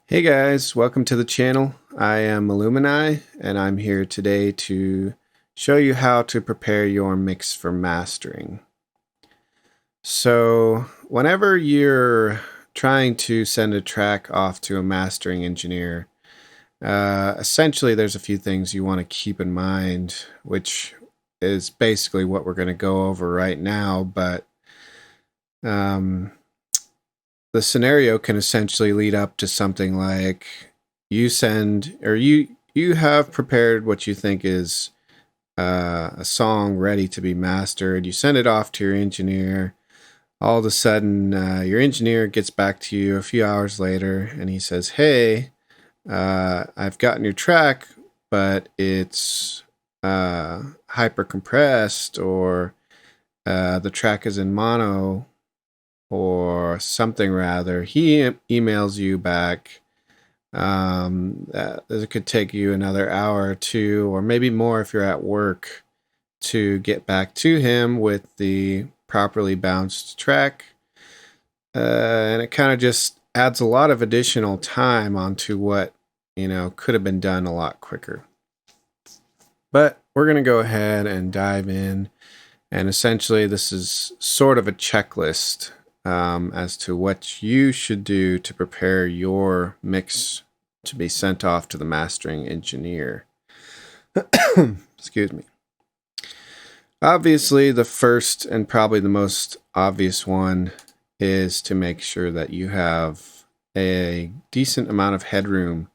Hey guys, welcome to the channel. I am Illumini and I'm here today to show you how to prepare your mix for mastering. So whenever you're trying to send a track off to a mastering engineer, essentially there's a few things you want to keep in mind, which is basically what we're going to go over right now, but um, the scenario can essentially lead up to something like you have prepared what you think is a song ready to be mastered. You send it off to your engineer. All of a sudden, your engineer gets back to you a few hours later, and he says, "Hey, I've gotten your track, but it's hyper compressed, or the track is in mono." Or something rather. He emails you back. It could take you another hour or two, or maybe more if you're at work, to get back to him with the properly bounced track. And it kind of just adds a lot of additional time onto what, could have been done a lot quicker. But we're going to go ahead and dive in. And essentially, this is sort of a checklist as to what you should do to prepare your mix to be sent off to the mastering engineer. Excuse me. Obviously, the first and probably the most obvious one is to make sure that you have a decent amount of headroom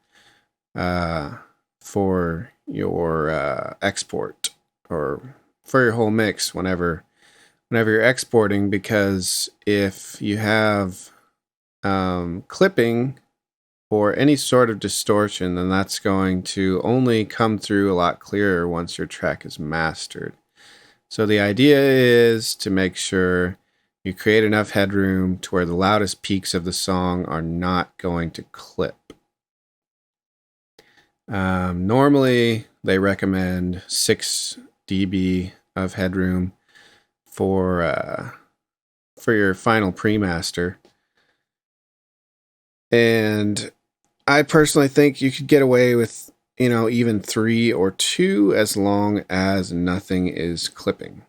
for your export, or for your whole mix whenever you're exporting, because if you have clipping or any sort of distortion, then that's going to only come through a lot clearer once your track is mastered. So the idea is to make sure you create enough headroom to where the loudest peaks of the song are not going to clip. Normally, they recommend 6 dB of headroom for your final pre-master. And I personally think you could get away with, even 3 or 2 as long as nothing is clipping.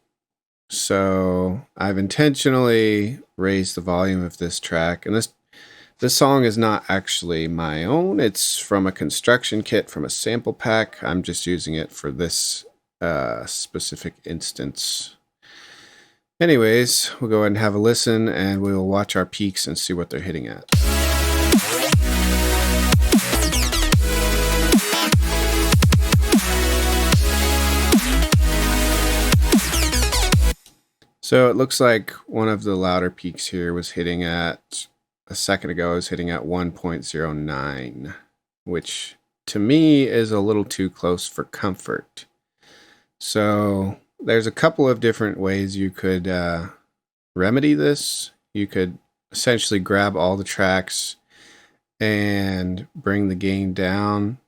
So I've intentionally raised the volume of this track, and this song is not actually my own. It's from a construction kit from a sample pack. I'm just using it for this specific instance. Anyways, we'll go ahead and have a listen, and we'll watch our peaks and see what they're hitting at. So it looks like one of the louder peaks here was hitting at, a second ago, was hitting at 1.09, which to me is a little too close for comfort. So there's a couple of different ways you could remedy this. You could essentially grab all the tracks and bring the gain down.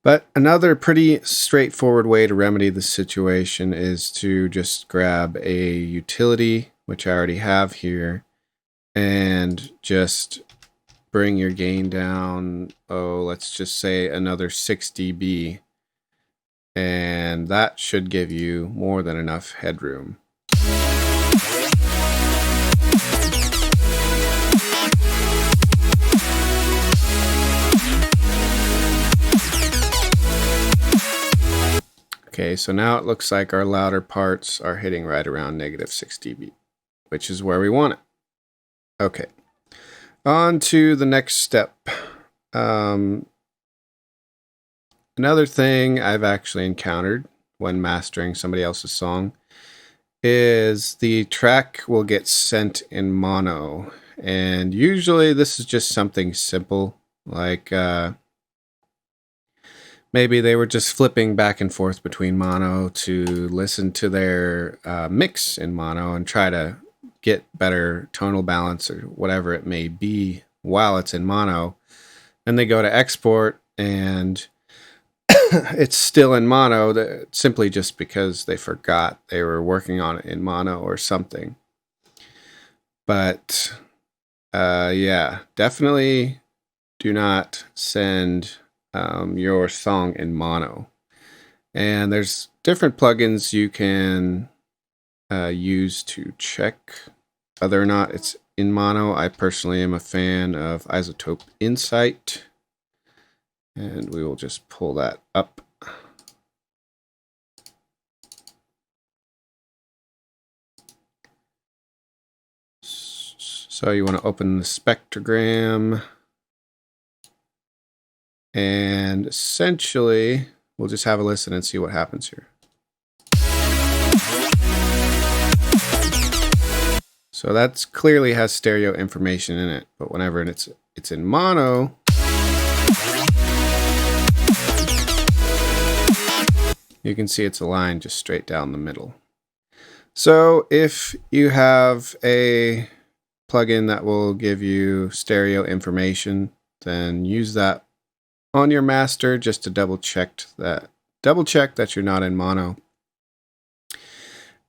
But another pretty straightforward way to remedy the situation is to just grab a utility, which I already have here, and just bring your gain down, let's just say another 6 dB. And that should give you more than enough headroom. Okay, so now it looks like our louder parts are hitting right around -6 dB, which is where we want it. Okay, on to the next step. Another thing I've actually encountered when mastering somebody else's song is the track will get sent in mono. And usually this is just something simple, like maybe they were just flipping back and forth between mono to listen to their mix in mono and try to get better tonal balance or whatever it may be while it's in mono. And they go to export and it's still in mono, simply just because they forgot they were working on it in mono or something. But yeah, definitely do not send your song in mono. And there's different plugins you can use to check whether or not it's in mono. I personally am a fan of Isotope Insight, and we will just pull that up. So you want to open the spectrogram, and essentially we'll just have a listen and see what happens here. So that's clearly has stereo information in it, but whenever it's in mono, you can see it's aligned just straight down the middle. So if you have a plugin that will give you stereo information, then use that on your master just to double check that you're not in mono.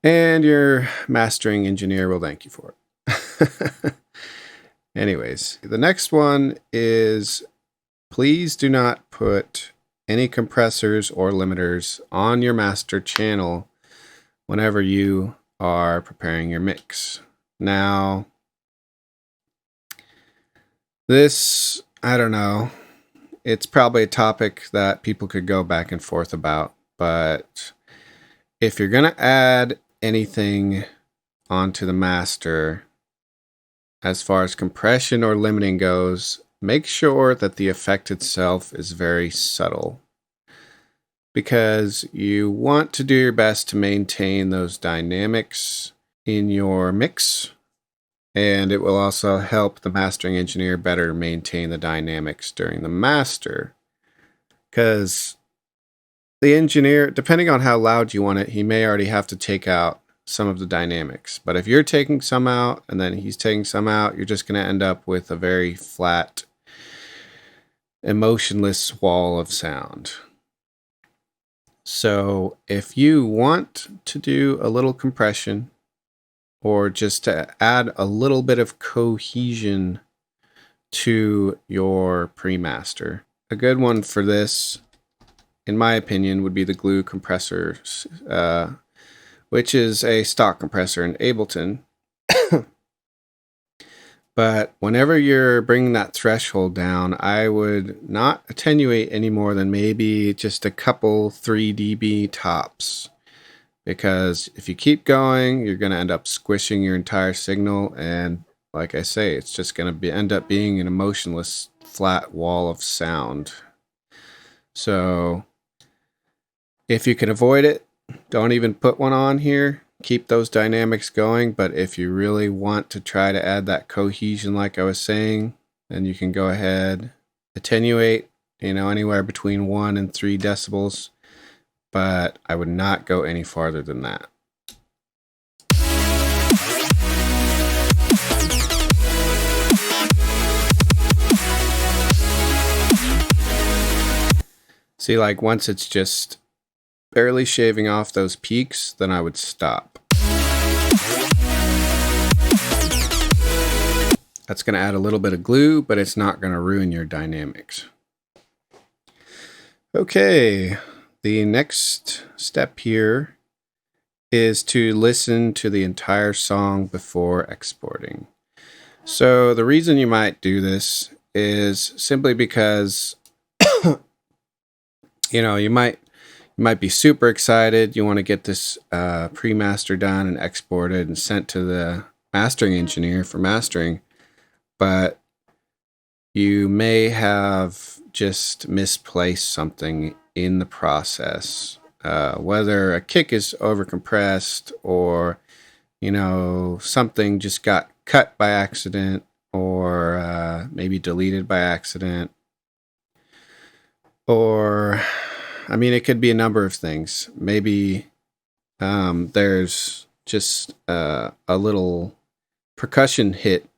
And your mastering engineer will thank you for it. Anyways, the next one is please do not put any compressors or limiters on your master channel whenever you are preparing your mix. Now, this, I don't know, it's probably a topic that people could go back and forth about, but if you're going to add anything onto the master, as far as compression or limiting goes, make sure that the effect itself is very subtle, because you want to do your best to maintain those dynamics in your mix, and it will also help the mastering engineer better maintain the dynamics during the master, because the engineer, depending on how loud you want it, he may already have to take out some of the dynamics. But if you're taking some out and then he's taking some out, you're just going to end up with a very flat, emotionless wall of sound. So if you want to do a little compression or just to add a little bit of cohesion to your pre-master, a good one for this, in my opinion, would be the glue compressor, which is a stock compressor in Ableton. But whenever you're bringing that threshold down, I would not attenuate any more than maybe just a couple 3 dB tops. Because if you keep going, you're going to end up squishing your entire signal. And like I say, it's just going to end up being an emotionless, flat wall of sound. So if you can avoid it, don't even put one on here. Keep those dynamics going. But if you really want to try to add that cohesion, like I was saying, then you can go ahead, attenuate, anywhere between 1 and 3 decibels. But I would not go any farther than that. See, like once it's just barely shaving off those peaks, then I would stop. That's going to add a little bit of glue, but it's not going to ruin your dynamics. Okay, the next step here is to listen to the entire song before exporting. So the reason you might do this is simply because you might be super excited. You want to get this pre-master done and exported and sent to the mastering engineer for mastering, but you may have just misplaced something in the process. Whether a kick is overcompressed or, something just got cut by accident or maybe deleted by accident. Or, it could be a number of things. Maybe there's just a little percussion hit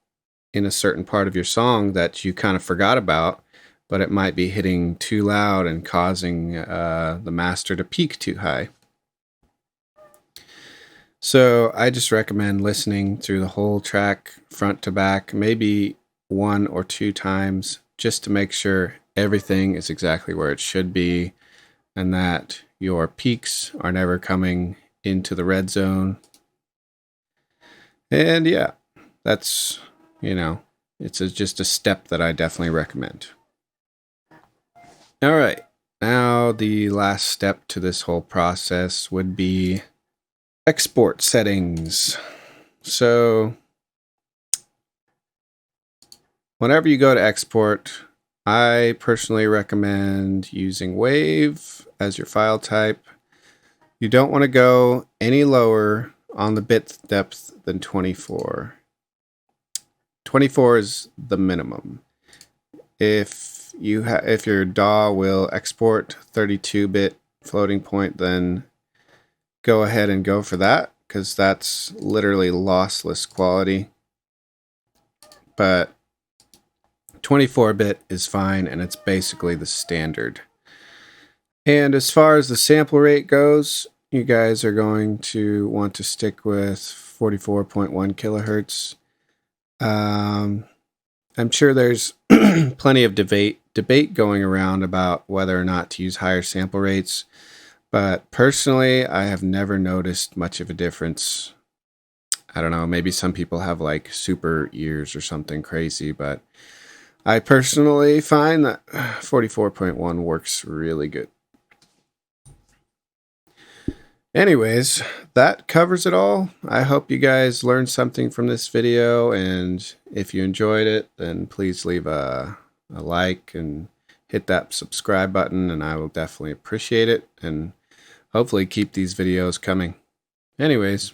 in a certain part of your song that you kind of forgot about, but it might be hitting too loud and causing the master to peak too high. So I just recommend listening through the whole track front to back, maybe 1 or 2 times, just to make sure everything is exactly where it should be and that your peaks are never coming into the red zone. And yeah, that's, it's just a step that I definitely recommend. All right, now the last step to this whole process would be export settings. So whenever you go to export, I personally recommend using WAV as your file type. You don't want to go any lower on the bit depth than 24. 24 is the minimum. If your DAW will export 32-bit floating point, then go ahead and go for that, because that's literally lossless quality. But 24-bit is fine, and it's basically the standard. And as far as the sample rate goes, you guys are going to want to stick with 44.1 kilohertz. I'm sure there's plenty of debate going around about whether or not to use higher sample rates, but personally, I have never noticed much of a difference. I don't know, maybe some people have like super ears or something crazy, but I personally find that 44.1 works really good. Anyways, that covers it all. I hope you guys learned something from this video, and if you enjoyed it, then please leave a like and hit that subscribe button, and I will definitely appreciate it, and hopefully keep these videos coming. Anyways,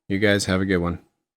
you guys have a good one.